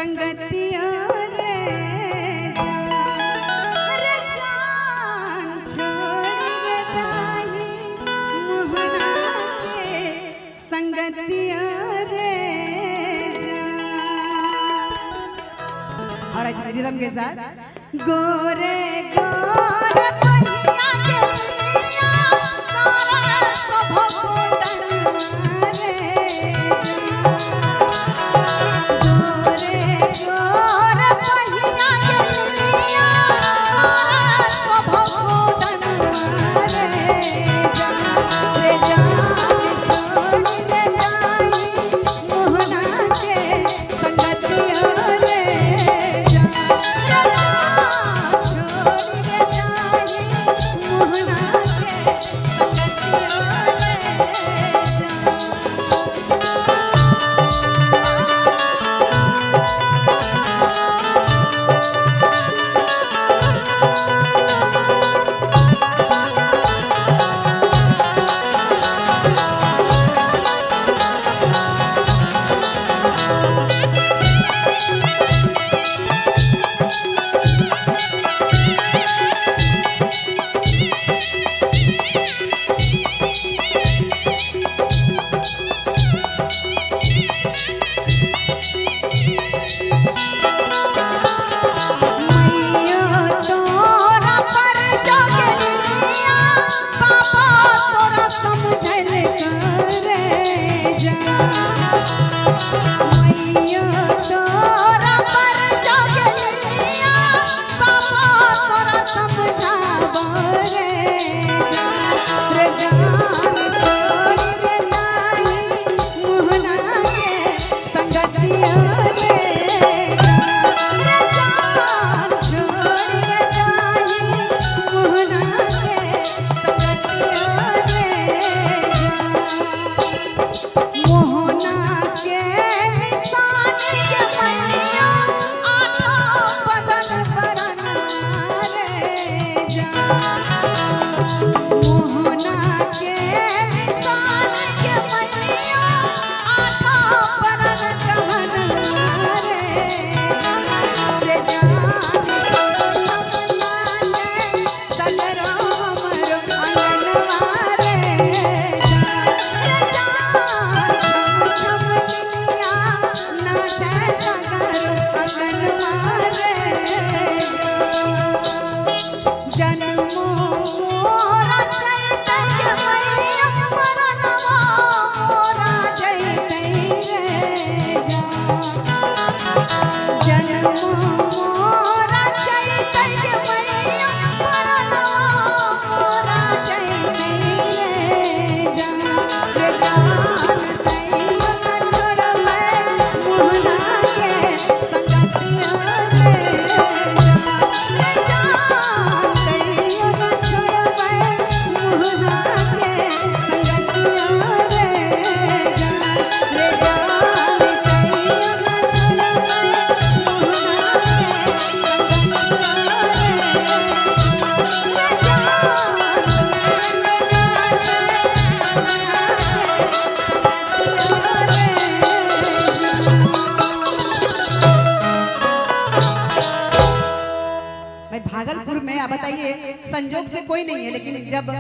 संगतिया रे जान छोड़ रे दाही मोहना के संगतिया रे और आज रिदम के साथ गोरे गोरे पहिया के लिया तारा सब दरवा रे गोरे गोरे पहिया के लिया तारा सब दरवा रे जान छोड़ रे दाई मोहना के संगतिया रे भागलपुर में आप बताइए संजोग से कोई नहीं है, लेकिन जब